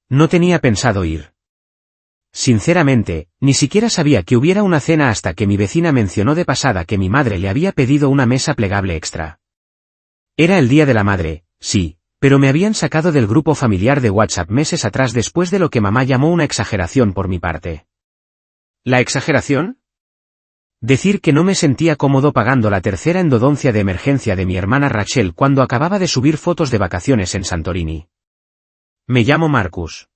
No tenía pensado ir. Sinceramente, ni siquiera sabía que hubiera una cena hasta que mi vecina mencionó de pasada que mi madre le había pedido una mesa plegable extra. Era el Día de la Madre, sí, pero me habían sacado del grupo familiar de WhatsApp meses atrás después de lo que mamá llamó una exageración por mi parte. ¿La exageración? Decir que no me sentía cómodo pagando la tercera endodoncia de emergencia de mi hermana Rachel cuando acababa de subir fotos de vacaciones en Santorini. Me llamo Marcus.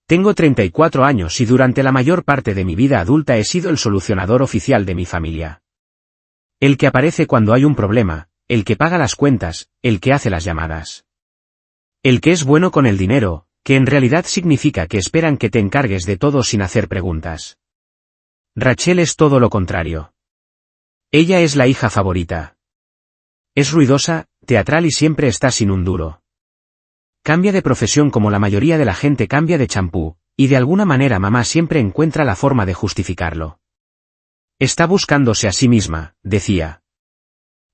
Tengo 34 años y durante la mayor parte de mi vida adulta he sido el solucionador oficial de mi familia. El que aparece cuando hay un problema, el que paga las cuentas, el que hace las llamadas. El que es bueno con el dinero, que en realidad significa que esperan que te encargues de todo sin hacer preguntas. Rachel es todo lo contrario. Ella es la hija favorita. Es ruidosa, teatral y siempre está sin un duro. Cambia de profesión como la mayoría de la gente cambia de champú, y de alguna manera mamá siempre encuentra la forma de justificarlo. Está buscándose a sí misma, decía.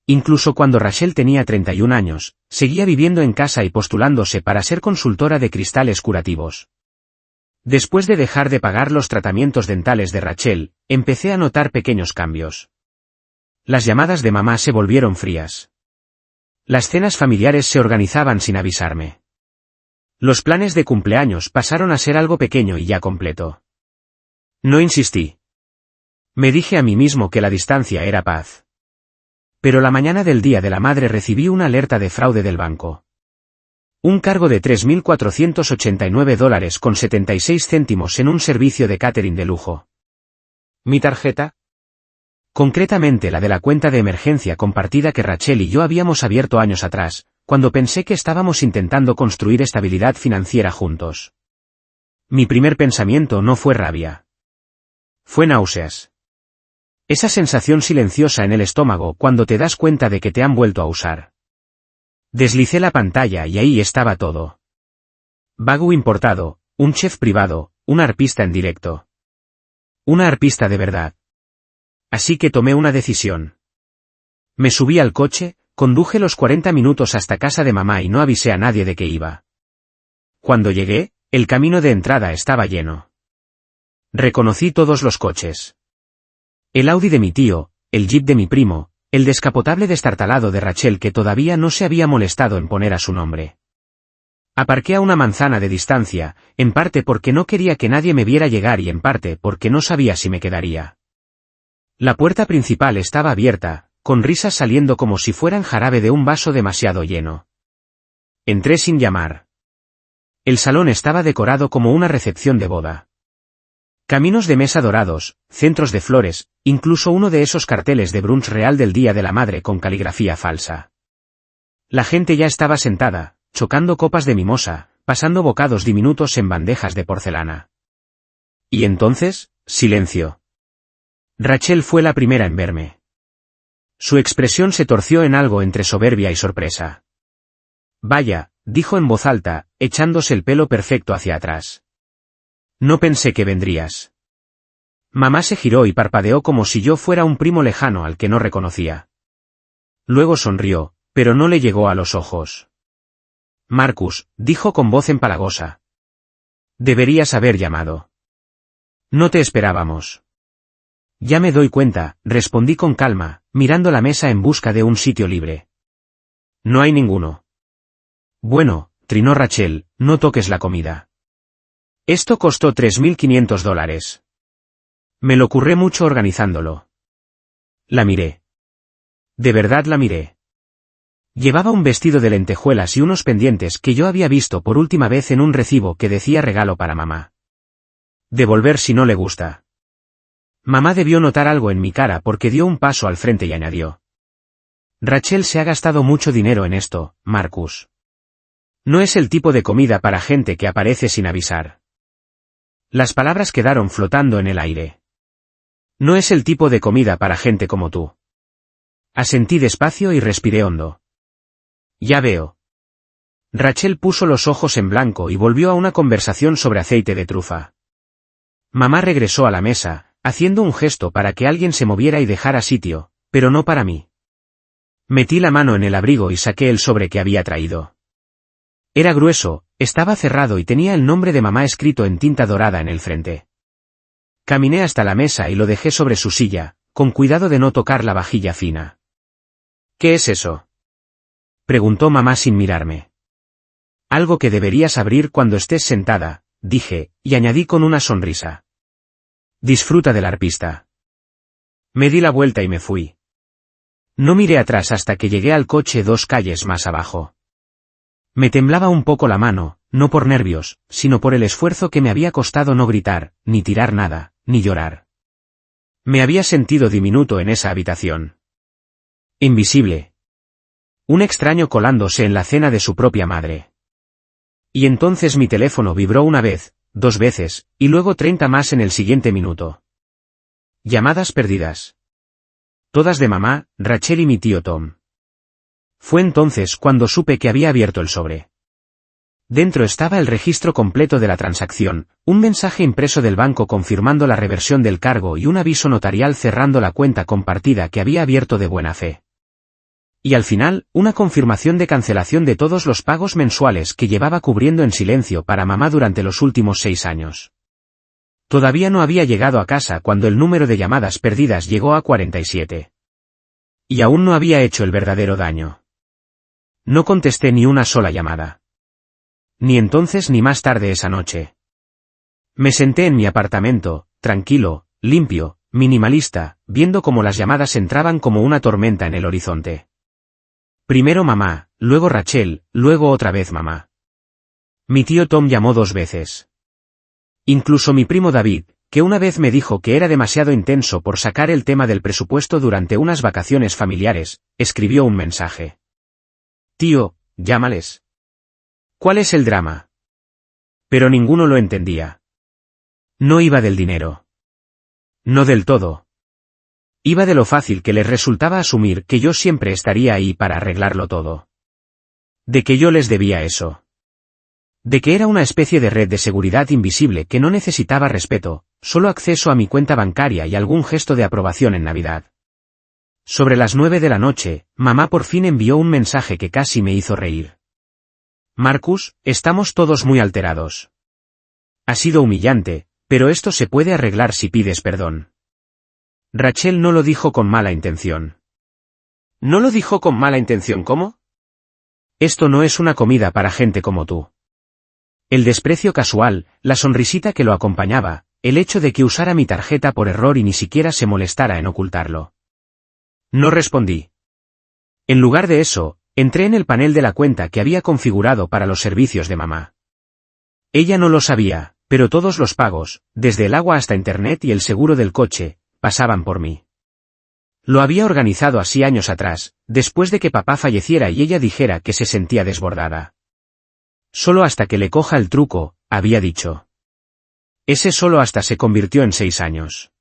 Incluso cuando Rachel tenía 31 años, seguía viviendo en casa y postulándose para ser consultora de cristales curativos. Después de dejar de pagar los tratamientos dentales de Rachel, empecé a notar pequeños cambios. Las llamadas de mamá se volvieron frías. Las cenas familiares se organizaban sin avisarme. Los planes de cumpleaños pasaron a ser algo pequeño y ya completo. No insistí. Me dije a mí mismo que la distancia era paz. Pero la mañana del Día de la Madre recibí una alerta de fraude del banco. Un cargo de $3.489.76 en un servicio de catering de lujo. ¿Mi tarjeta? Concretamente la de la cuenta de emergencia compartida que Rachel y yo habíamos abierto años atrás, cuando pensé que estábamos intentando construir estabilidad financiera juntos. Mi primer pensamiento no fue rabia. Fue náuseas. Esa sensación silenciosa en el estómago cuando te das cuenta de que te han vuelto a usar. Deslicé la pantalla y ahí estaba todo. Bagu importado, un chef privado, un arpista en directo. Una arpista de verdad. Así que tomé una decisión. Me subí al coche, conduje los 40 minutos hasta casa de mamá y no avisé a nadie de que iba. Cuando llegué, el camino de entrada estaba lleno. Reconocí todos los coches. El Audi de mi tío, el Jeep de mi primo, el descapotable destartalado de Rachel que todavía no se había molestado en poner a su nombre. Aparqué a una manzana de distancia, en parte porque no quería que nadie me viera llegar y en parte porque no sabía si me quedaría. La puerta principal estaba abierta, con risas saliendo como si fueran jarabe de un vaso demasiado lleno. Entré sin llamar. El salón estaba decorado como una recepción de boda. Caminos de mesa dorados, centros de flores, incluso uno de esos carteles de brunch real del Día de la Madre con caligrafía falsa. La gente ya estaba sentada, chocando copas de mimosa, pasando bocados diminutos en bandejas de porcelana. Y entonces, silencio. Rachel fue la primera en verme. Su expresión se torció en algo entre soberbia y sorpresa. Vaya, dijo en voz alta, echándose el pelo perfecto hacia atrás. No pensé que vendrías. Mamá se giró y parpadeó como si yo fuera un primo lejano al que no reconocía. Luego sonrió, pero no le llegó a los ojos. Marcus, dijo con voz empalagosa. Deberías haber llamado. No te esperábamos. Ya me doy cuenta, respondí con calma, mirando la mesa en busca de un sitio libre. No hay ninguno. Bueno, trinó Rachel, no toques la comida. Esto costó $3.500. Me lo curré mucho organizándolo. La miré. De verdad la miré. Llevaba un vestido de lentejuelas y unos pendientes que yo había visto por última vez en un recibo que decía regalo para mamá. Devolver si no le gusta. Mamá debió notar algo en mi cara porque dio un paso al frente y añadió. Rachel se ha gastado mucho dinero en esto, Marcus. No es el tipo de comida para gente que aparece sin avisar. Las palabras quedaron flotando en el aire. No es el tipo de comida para gente como tú. Asentí despacio y respiré hondo. Ya veo. Rachel puso los ojos en blanco y volvió a una conversación sobre aceite de trufa. Mamá regresó a la mesa, haciendo un gesto para que alguien se moviera y dejara sitio, pero no para mí. Metí la mano en el abrigo y saqué el sobre que había traído. Era grueso, estaba cerrado y tenía el nombre de mamá escrito en tinta dorada en el frente. Caminé hasta la mesa y lo dejé sobre su silla, con cuidado de no tocar la vajilla fina. ¿Qué es eso?, preguntó mamá sin mirarme. Algo que deberías abrir cuando estés sentada, dije, y añadí con una sonrisa. Disfruta del arpista. Me di la vuelta y me fui. No miré atrás hasta que llegué al coche 2 calles más abajo. Me temblaba un poco la mano, no por nervios, sino por el esfuerzo que me había costado no gritar, ni tirar nada, ni llorar. Me había sentido diminuto en esa habitación. Invisible. Un extraño colándose en la cena de su propia madre. Y entonces mi teléfono vibró una vez, 2 veces, y luego 30 más en el siguiente minuto. Llamadas perdidas. Todas de mamá, Rachel y mi tío Tom. Fue entonces cuando supe que había abierto el sobre. Dentro estaba el registro completo de la transacción, un mensaje impreso del banco confirmando la reversión del cargo y un aviso notarial cerrando la cuenta compartida que había abierto de buena fe. Y al final, una confirmación de cancelación de todos los pagos mensuales que llevaba cubriendo en silencio para mamá durante los últimos 6 años. Todavía no había llegado a casa cuando el número de llamadas perdidas llegó a 47. Y aún no había hecho el verdadero daño. No contesté ni una sola llamada. Ni entonces ni más tarde esa noche. Me senté en mi apartamento, tranquilo, limpio, minimalista, viendo cómo las llamadas entraban como una tormenta en el horizonte. Primero mamá, luego Rachel, luego otra vez mamá. Mi tío Tom llamó 2 veces. Incluso mi primo David, que una vez me dijo que era demasiado intenso por sacar el tema del presupuesto durante unas vacaciones familiares, escribió un mensaje. Tío, llámales. ¿Cuál es el drama? Pero ninguno lo entendía. No iba del dinero. No del todo. Iba de lo fácil que les resultaba asumir que yo siempre estaría ahí para arreglarlo todo. De que yo les debía eso. De que era una especie de red de seguridad invisible que no necesitaba respeto, solo acceso a mi cuenta bancaria y algún gesto de aprobación en Navidad. Sobre las 9 de la noche, mamá por fin envió un mensaje que casi me hizo reír. Marcus, estamos todos muy alterados. Ha sido humillante, pero esto se puede arreglar si pides perdón. Rachel no lo dijo con mala intención. ¿No lo dijo con mala intención cómo? Esto no es una comida para gente como tú. El desprecio casual, la sonrisita que lo acompañaba, el hecho de que usara mi tarjeta por error y ni siquiera se molestara en ocultarlo. No respondí. En lugar de eso, entré en el panel de la cuenta que había configurado para los servicios de mamá. Ella no lo sabía, pero todos los pagos, desde el agua hasta internet y el seguro del coche, pasaban por mí. Lo había organizado así años atrás, después de que papá falleciera y ella dijera que se sentía desbordada. Solo hasta que le coja el truco, había dicho. Ese solo hasta se convirtió en 6 años.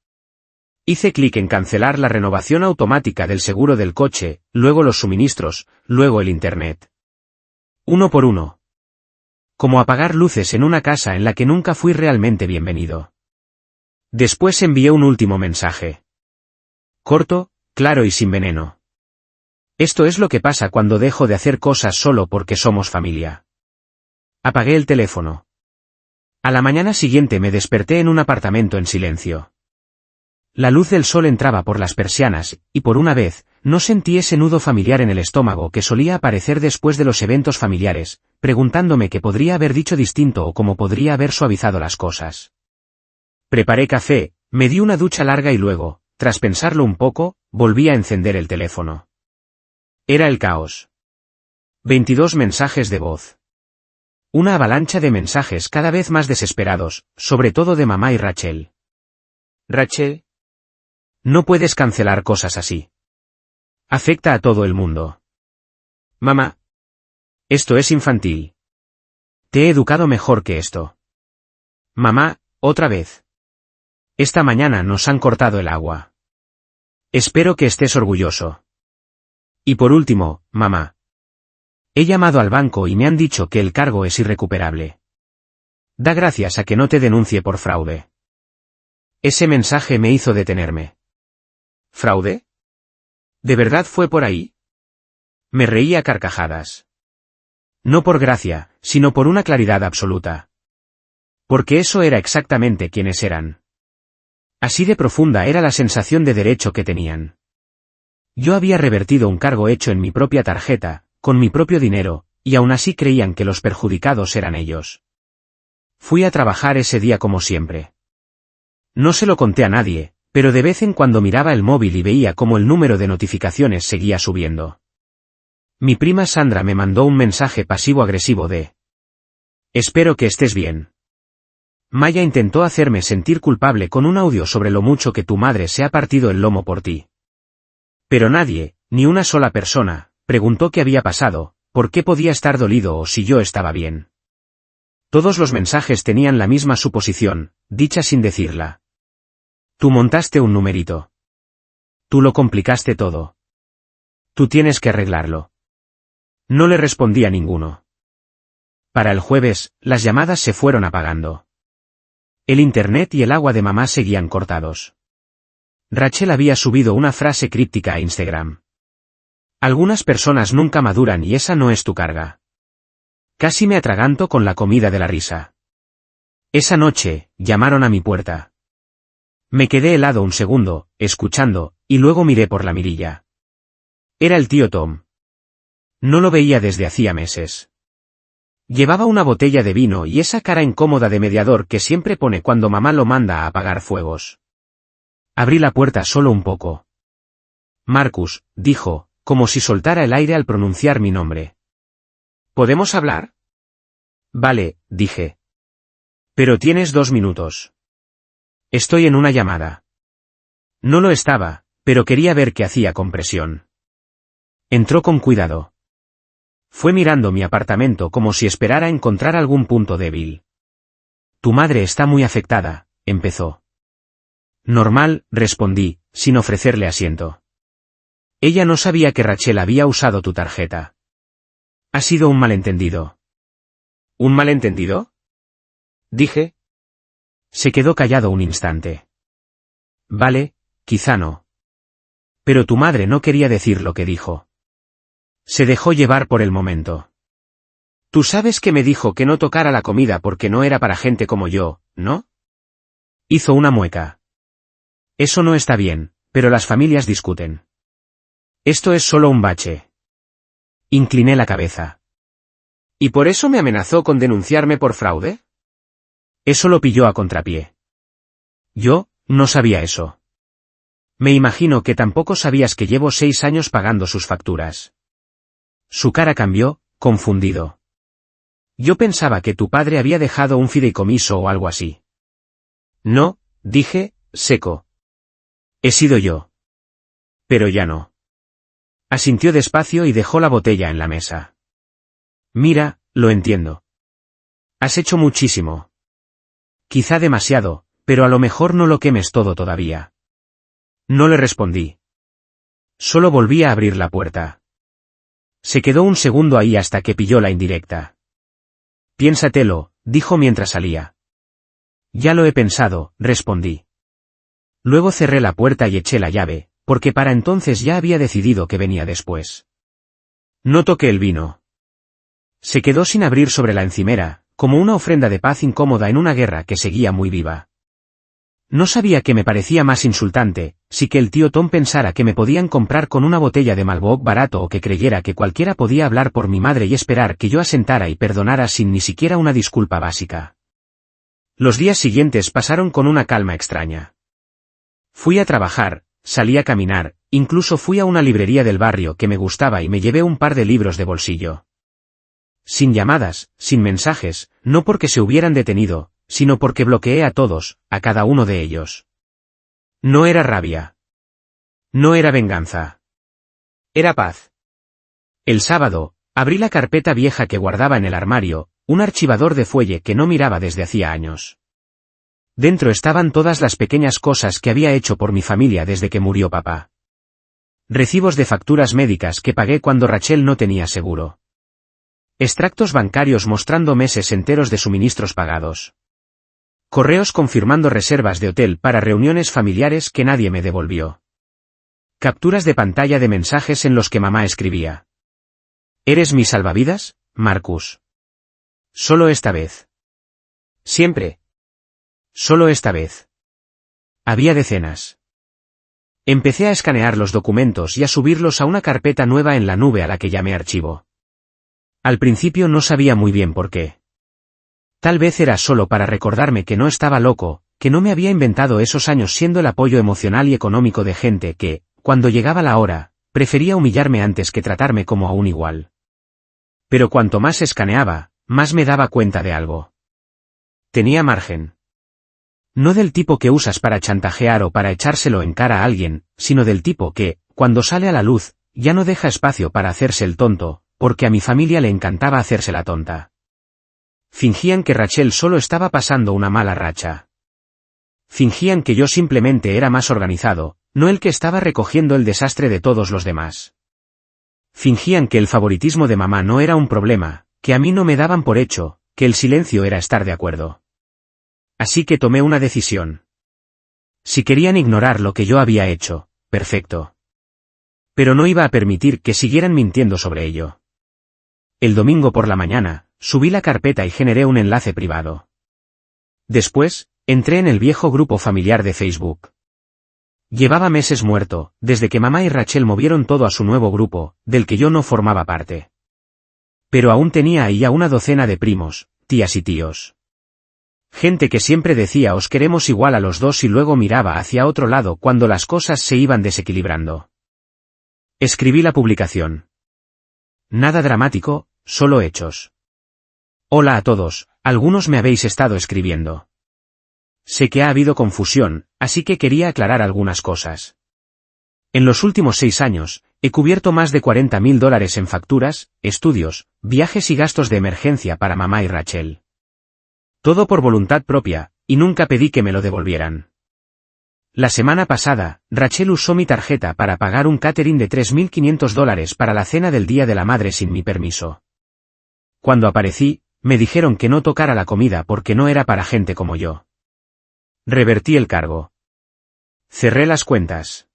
Hice clic en cancelar la renovación automática del seguro del coche, luego los suministros, luego el internet. Uno por uno. Como apagar luces en una casa en la que nunca fui realmente bienvenido. Después envié un último mensaje. Corto, claro y sin veneno. Esto es lo que pasa cuando dejo de hacer cosas solo porque somos familia. Apagué el teléfono. A la mañana siguiente me desperté en un apartamento en silencio. La luz del sol entraba por las persianas, y por una vez, no sentí ese nudo familiar en el estómago que solía aparecer después de los eventos familiares, preguntándome qué podría haber dicho distinto o cómo podría haber suavizado las cosas. Preparé café, me di una ducha larga y luego, tras pensarlo un poco, volví a encender el teléfono. Era el caos. 22 mensajes de voz. Una avalancha de mensajes cada vez más desesperados, sobre todo de mamá y Rachel. Rachel. No puedes cancelar cosas así. Afecta a todo el mundo. Mamá. Esto es infantil. Te he educado mejor que esto. Mamá, otra vez. Esta mañana nos han cortado el agua. Espero que estés orgulloso. Y por último, mamá. He llamado al banco y me han dicho que el cargo es irrecuperable. Da gracias a que no te denuncie por fraude. Ese mensaje me hizo detenerme. ¿Fraude? ¿De verdad fue por ahí? Me reí a carcajadas. No por gracia, sino por una claridad absoluta. Porque eso era exactamente quienes eran. Así de profunda era la sensación de derecho que tenían. Yo había revertido un cargo hecho en mi propia tarjeta, con mi propio dinero, y aún así creían que los perjudicados eran ellos. Fui a trabajar ese día como siempre. No se lo conté a nadie, pero de vez en cuando miraba el móvil y veía cómo el número de notificaciones seguía subiendo. Mi prima Sandra me mandó un mensaje pasivo-agresivo de: «Espero que estés bien». Maya intentó hacerme sentir culpable con un audio sobre lo mucho que tu madre se ha partido el lomo por ti. Pero nadie, ni una sola persona, preguntó qué había pasado, por qué podía estar dolido o si yo estaba bien. Todos los mensajes tenían la misma suposición, dicha sin decirla. Tú montaste un numerito. Tú lo complicaste todo. Tú tienes que arreglarlo. No le respondí a ninguno. Para el jueves, las llamadas se fueron apagando. El internet y el agua de mamá seguían cortados. Rachel había subido una frase críptica a Instagram. Algunas personas nunca maduran y esa no es tu carga. Casi me atraganto con la comida de la risa. Esa noche, llamaron a mi puerta. Me quedé helado un segundo, escuchando, y luego miré por la mirilla. Era el tío Tom. No lo veía desde hacía meses. Llevaba una botella de vino y esa cara incómoda de mediador que siempre pone cuando mamá lo manda a apagar fuegos. Abrí la puerta solo un poco. Marcus, dijo, como si soltara el aire al pronunciar mi nombre. ¿Podemos hablar? Vale, dije. Pero tienes 2 minutos. Estoy en una llamada. No lo estaba, pero quería ver qué hacía con presión. Entró con cuidado. Fue mirando mi apartamento como si esperara encontrar algún punto débil. Tu madre está muy afectada, empezó. Normal, respondí, sin ofrecerle asiento. Ella no sabía que Rachel había usado tu tarjeta. Ha sido un malentendido. ¿Un malentendido? Dije. Se quedó callado un instante. Vale, quizá no. Pero tu madre no quería decir lo que dijo. Se dejó llevar por el momento. Tú sabes que me dijo que no tocara la comida porque no era para gente como yo, ¿no? Hizo una mueca. Eso no está bien, pero las familias discuten. Esto es solo un bache. Incliné la cabeza. ¿Y por eso me amenazó con denunciarme por fraude? Eso lo pilló a contrapié. Yo, no sabía eso. Me imagino que tampoco sabías que llevo 6 años pagando sus facturas. Su cara cambió, confundido. Yo pensaba que tu padre había dejado un fideicomiso o algo así. No, dije, seco. He sido yo. Pero ya no. Asintió despacio y dejó la botella en la mesa. Mira, lo entiendo. Has hecho muchísimo. Quizá demasiado, pero a lo mejor no lo quemes todo todavía. No le respondí. Solo volví a abrir la puerta. Se quedó un segundo ahí hasta que pilló la indirecta. Piénsatelo, dijo mientras salía. Ya lo he pensado, respondí. Luego cerré la puerta y eché la llave, porque para entonces ya había decidido que venía después. No toqué el vino. Se quedó sin abrir sobre la encimera, como una ofrenda de paz incómoda en una guerra que seguía muy viva. No sabía qué me parecía más insultante, si que el tío Tom pensara que me podían comprar con una botella de Malbec barato o que creyera que cualquiera podía hablar por mi madre y esperar que yo asentara y perdonara sin ni siquiera una disculpa básica. Los días siguientes pasaron con una calma extraña. Fui a trabajar, salí a caminar, incluso fui a una librería del barrio que me gustaba y me llevé un par de libros de bolsillo. Sin llamadas, sin mensajes, no porque se hubieran detenido, sino porque bloqueé a todos, a cada uno de ellos. No era rabia. No era venganza. Era paz. El sábado, abrí la carpeta vieja que guardaba en el armario, un archivador de fuelle que no miraba desde hacía años. Dentro estaban todas las pequeñas cosas que había hecho por mi familia desde que murió papá. Recibos de facturas médicas que pagué cuando Rachel no tenía seguro. Extractos bancarios mostrando meses enteros de suministros pagados. Correos confirmando reservas de hotel para reuniones familiares que nadie me devolvió. Capturas de pantalla de mensajes en los que mamá escribía: ¿Eres mi salvavidas, Marcus. Solo esta vez. Siempre. Solo esta vez. Había decenas. Empecé a escanear los documentos y a subirlos a una carpeta nueva en la nube a la que llamé archivo. Al principio no sabía muy bien por qué. Tal vez era solo para recordarme que no estaba loco, que no me había inventado esos años siendo el apoyo emocional y económico de gente que, cuando llegaba la hora, prefería humillarme antes que tratarme como a un igual. Pero cuanto más escaneaba, más me daba cuenta de algo. Tenía margen. No del tipo que usas para chantajear o para echárselo en cara a alguien, sino del tipo que, cuando sale a la luz, ya no deja espacio para hacerse el tonto, porque a mi familia le encantaba hacerse la tonta. Fingían que Rachel solo estaba pasando una mala racha. Fingían que yo simplemente era más organizado, no el que estaba recogiendo el desastre de todos los demás. Fingían que el favoritismo de mamá no era un problema, que a mí no me daban por hecho, que el silencio era estar de acuerdo. Así que tomé una decisión. Si querían ignorar lo que yo había hecho, perfecto. Pero no iba a permitir que siguieran mintiendo sobre ello. El domingo por la mañana, subí la carpeta y generé un enlace privado. Después, entré en el viejo grupo familiar de Facebook. Llevaba meses muerto, desde que mamá y Rachel movieron todo a su nuevo grupo, del que yo no formaba parte. Pero aún tenía ahí a una docena de primos, tías y tíos. Gente que siempre decía os queremos igual a los dos y luego miraba hacia otro lado cuando las cosas se iban desequilibrando. Escribí la publicación. Nada dramático, solo hechos. Hola a todos, algunos me habéis estado escribiendo. Sé que ha habido confusión, así que quería aclarar algunas cosas. En los últimos 6 años, he cubierto más de $40.000 en facturas, estudios, viajes y gastos de emergencia para mamá y Rachel. Todo por voluntad propia, y nunca pedí que me lo devolvieran. La semana pasada, Rachel usó mi tarjeta para pagar un catering de $3.500 para la cena del Día de la Madre sin mi permiso. Cuando aparecí, me dijeron que no tocara la comida porque no era para gente como yo. Revertí el cargo. Cerré las cuentas.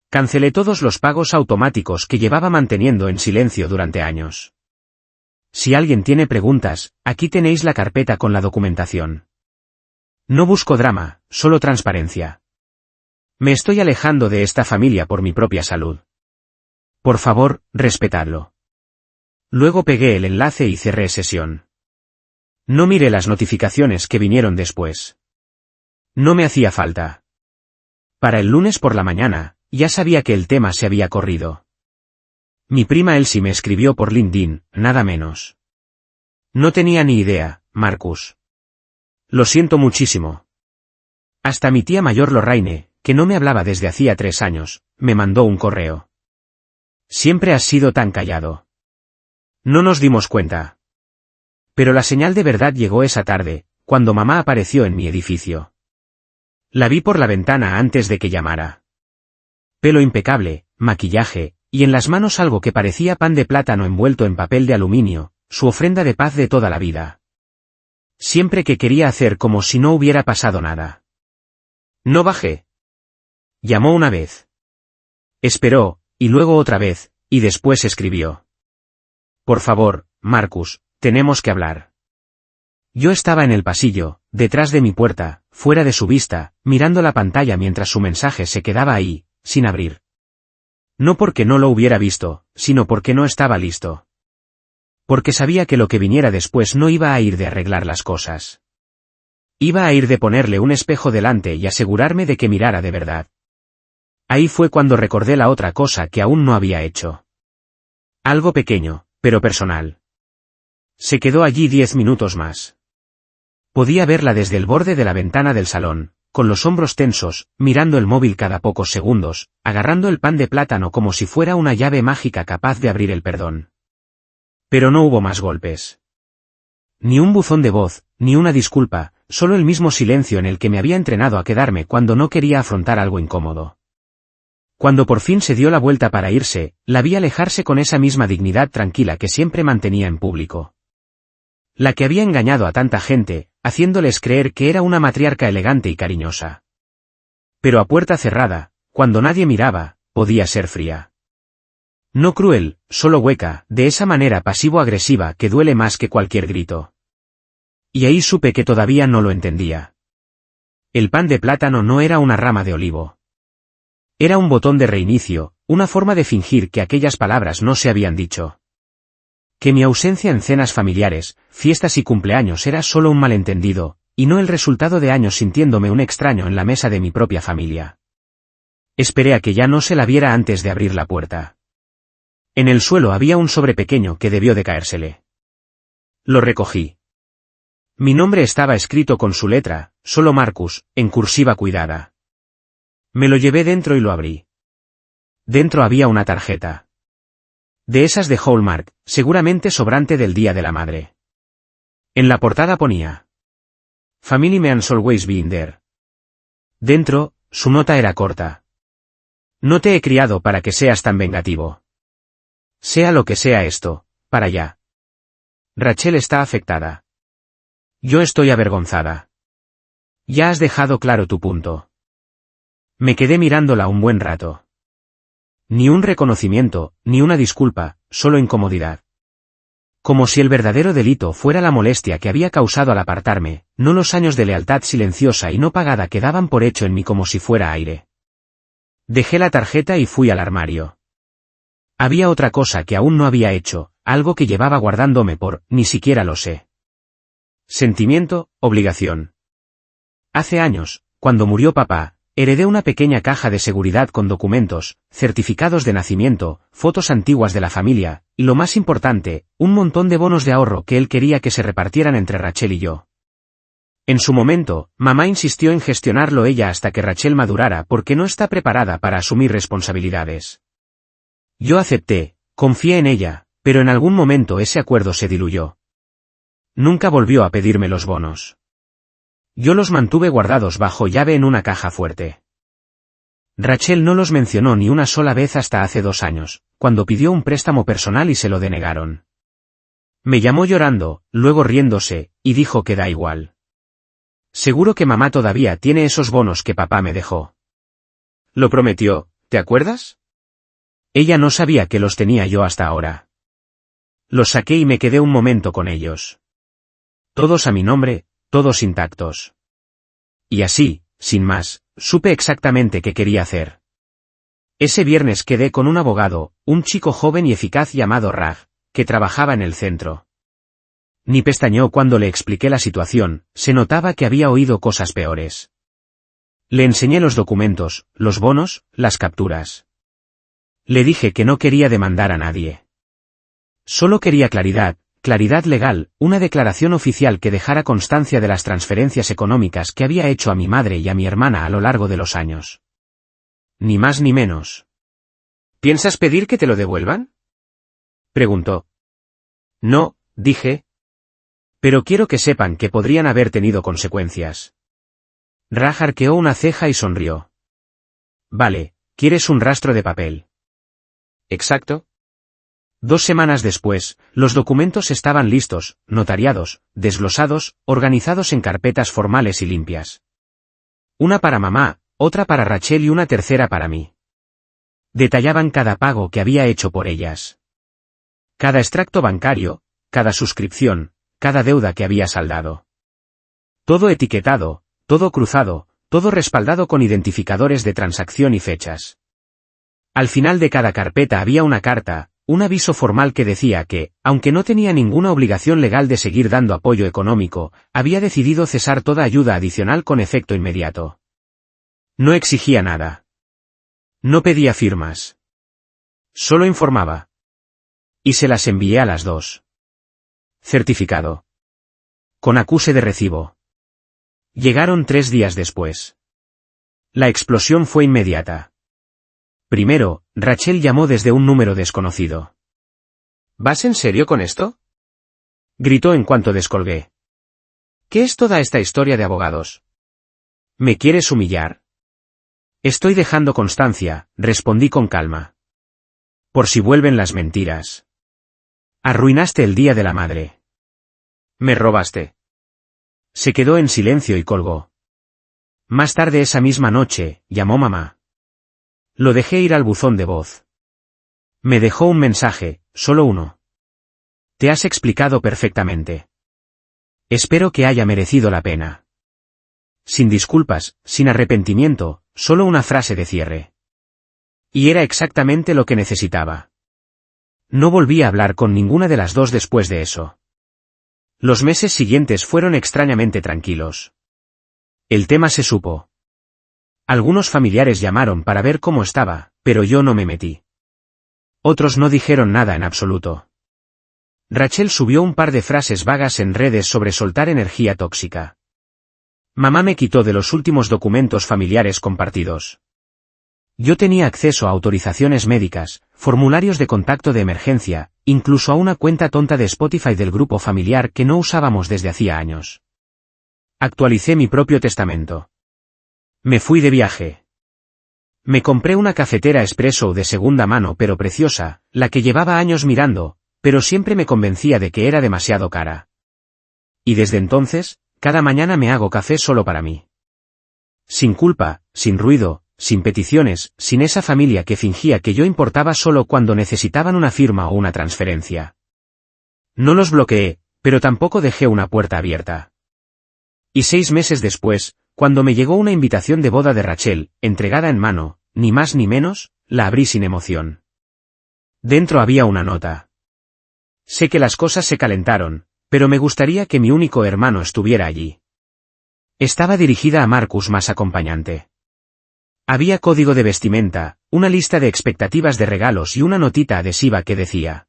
Cancelé todos los pagos automáticos que llevaba manteniendo en silencio durante años. Si alguien tiene preguntas, aquí tenéis la carpeta con la documentación. No busco drama, solo transparencia. Me estoy alejando de esta familia por mi propia salud. Por favor, respetadlo. Luego pegué el enlace y cerré sesión. No miré las notificaciones que vinieron después. No me hacía falta. Para el lunes por la mañana, ya sabía que el tema se había corrido. Mi prima Elsie me escribió por LinkedIn, nada menos. No tenía ni idea, Marcus. Lo siento muchísimo. Hasta mi tía mayor Lorraine, que no me hablaba desde hacía 3 años, me mandó un correo. Siempre has sido tan callado. No nos dimos cuenta. Pero la señal de verdad llegó esa tarde, cuando mamá apareció en mi edificio. La vi por la ventana antes de que llamara. Pelo impecable, maquillaje, y en las manos algo que parecía pan de plátano envuelto en papel de aluminio, su ofrenda de paz de toda la vida. Siempre que quería hacer como si no hubiera pasado nada. No bajé. Llamó una vez. Esperó, y luego otra vez, y después escribió. Por favor, Marcus, tenemos que hablar. Yo estaba en el pasillo, detrás de mi puerta, fuera de su vista, mirando la pantalla mientras su mensaje se quedaba ahí, sin abrir. No porque no lo hubiera visto, sino porque no estaba listo. Porque sabía que lo que viniera después no iba a ir de arreglar las cosas. Iba a ir de ponerle un espejo delante y asegurarme de que mirara de verdad. Ahí fue cuando recordé la otra cosa que aún no había hecho. Algo pequeño, pero personal. Se quedó allí 10 minutos más. Podía verla desde el borde de la ventana del salón, con los hombros tensos, mirando el móvil cada pocos segundos, agarrando el pan de plátano como si fuera una llave mágica capaz de abrir el perdón. Pero no hubo más golpes. Ni un buzón de voz, ni una disculpa, solo el mismo silencio en el que me había entrenado a quedarme cuando no quería afrontar algo incómodo. Cuando por fin se dio la vuelta para irse, la vi alejarse con esa misma dignidad tranquila que siempre mantenía en público. La que había engañado a tanta gente, haciéndoles creer que era una matriarca elegante y cariñosa. Pero a puerta cerrada, cuando nadie miraba, podía ser fría. No cruel, solo hueca, de esa manera pasivo-agresiva que duele más que cualquier grito. Y ahí supe que todavía no lo entendía. El pan de plátano no era una rama de olivo. Era un botón de reinicio, una forma de fingir que aquellas palabras no se habían dicho. Que mi ausencia en cenas familiares, fiestas y cumpleaños era solo un malentendido, y no el resultado de años sintiéndome un extraño en la mesa de mi propia familia. Esperé a que ya no se la viera antes de abrir la puerta. En el suelo había un sobre pequeño que debió de caérsele. Lo recogí. Mi nombre estaba escrito con su letra, solo Marcus, en cursiva cuidada. Me lo llevé dentro y lo abrí. Dentro había una tarjeta. De esas de Hallmark, seguramente sobrante del Día de la Madre. En la portada ponía: Family means always been there. Dentro, su nota era corta. No te he criado para que seas tan vengativo. Sea lo que sea esto, para allá. Rachel está afectada. Yo estoy avergonzada. Ya has dejado claro tu punto. Me quedé mirándola un buen rato. Ni un reconocimiento, ni una disculpa, solo incomodidad. Como si el verdadero delito fuera la molestia que había causado al apartarme, no los años de lealtad silenciosa y no pagada que daban por hecho en mí como si fuera aire. Dejé la tarjeta y fui al armario. Había otra cosa que aún no había hecho, algo que llevaba guardándome por, ni siquiera lo sé. Sentimiento, obligación. Hace años, cuando murió papá, heredé una pequeña caja de seguridad con documentos, certificados de nacimiento, fotos antiguas de la familia, y lo más importante, un montón de bonos de ahorro que él quería que se repartieran entre Rachel y yo. En su momento, mamá insistió en gestionarlo ella hasta que Rachel madurara porque no está preparada para asumir responsabilidades. Yo acepté, confié en ella, pero en algún momento ese acuerdo se diluyó. Nunca volvió a pedirme los bonos. Yo los mantuve guardados bajo llave en una caja fuerte. Rachel no los mencionó ni una sola vez hasta hace 2 años, cuando pidió un préstamo personal y se lo denegaron. Me llamó llorando, luego riéndose, y dijo que da igual. Seguro que mamá todavía tiene esos bonos que papá me dejó. Lo prometió, ¿te acuerdas? Ella no sabía que los tenía yo hasta ahora. Los saqué y me quedé un momento con ellos. Todos a mi nombre, todos intactos. Y así, sin más, supe exactamente qué quería hacer. Ese viernes quedé con un abogado, un chico joven y eficaz llamado Raj, que trabajaba en el centro. Ni pestañeó cuando le expliqué la situación, se notaba que había oído cosas peores. Le enseñé los documentos, los bonos, las capturas. Le dije que no quería demandar a nadie. Solo quería claridad legal, una declaración oficial que dejara constancia de las transferencias económicas que había hecho a mi madre y a mi hermana a lo largo de los años. Ni más ni menos. ¿Piensas pedir que te lo devuelvan?, preguntó. No, dije. Pero quiero que sepan que podrían haber tenido consecuencias. Raj arqueó una ceja y sonrió. Vale, ¿quieres un rastro de papel? Exacto. 2 semanas después, los documentos estaban listos, notariados, desglosados, organizados en carpetas formales y limpias. Una para mamá, otra para Rachel y una tercera para mí. Detallaban cada pago que había hecho por ellas. Cada extracto bancario, cada suscripción, cada deuda que había saldado. Todo etiquetado, todo cruzado, todo respaldado con identificadores de transacción y fechas. Al final de cada carpeta había una carta, un aviso formal que decía que, aunque no tenía ninguna obligación legal de seguir dando apoyo económico, había decidido cesar toda ayuda adicional con efecto inmediato. No exigía nada. No pedía firmas. Solo informaba. Y se las envié a las 2. Certificado. Con acuse de recibo. Llegaron 3 días después. La explosión fue inmediata. Primero, Rachel llamó desde un número desconocido. ¿Vas en serio con esto?, gritó en cuanto descolgué. ¿Qué es toda esta historia de abogados? ¿Me quieres humillar? Estoy dejando constancia, respondí con calma. Por si vuelven las mentiras. Arruinaste el Día de la Madre. Me robaste. Se quedó en silencio y colgó. Más tarde esa misma noche, llamó mamá. Lo dejé ir al buzón de voz. Me dejó un mensaje, solo uno. Te has explicado perfectamente. Espero que haya merecido la pena. Sin disculpas, sin arrepentimiento, solo una frase de cierre. Y era exactamente lo que necesitaba. No volví a hablar con ninguna de las dos después de eso. Los meses siguientes fueron extrañamente tranquilos. El tema se supo. Algunos familiares llamaron para ver cómo estaba, pero yo no me metí. Otros no dijeron nada en absoluto. Rachel subió un par de frases vagas en redes sobre soltar energía tóxica. Mamá me quitó de los últimos documentos familiares compartidos. Yo tenía acceso a autorizaciones médicas, formularios de contacto de emergencia, incluso a una cuenta tonta de Spotify del grupo familiar que no usábamos desde hacía años. Actualicé mi propio testamento. Me fui de viaje. Me compré una cafetera espresso de segunda mano pero preciosa, la que llevaba años mirando, pero siempre me convencía de que era demasiado cara. Y desde entonces, cada mañana me hago café solo para mí. Sin culpa, sin ruido, sin peticiones, sin esa familia que fingía que yo importaba solo cuando necesitaban una firma o una transferencia. No los bloqueé, pero tampoco dejé una puerta abierta. Y 6 meses después, cuando me llegó una invitación de boda de Rachel, entregada en mano, ni más ni menos, la abrí sin emoción. Dentro había una nota. Sé que las cosas se calentaron, pero me gustaría que mi único hermano estuviera allí. Estaba dirigida a Marcus más acompañante. Había código de vestimenta, una lista de expectativas de regalos y una notita adhesiva que decía: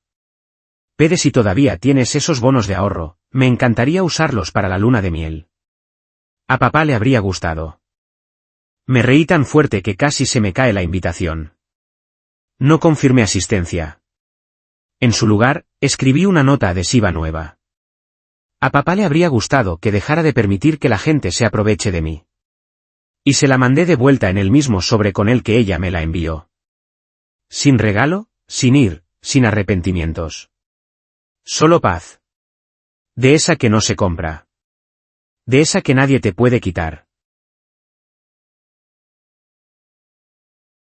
Pede si todavía tienes esos bonos de ahorro, me encantaría usarlos para la luna de miel. A papá le habría gustado. Me reí tan fuerte que casi se me cae la invitación. No confirmé asistencia. En su lugar, escribí una nota adhesiva nueva. A papá le habría gustado que dejara de permitir que la gente se aproveche de mí. Y se la mandé de vuelta en el mismo sobre con el que ella me la envió. Sin regalo, sin ir, sin arrepentimientos. Solo paz. De esa que no se compra. De esa que nadie te puede quitar.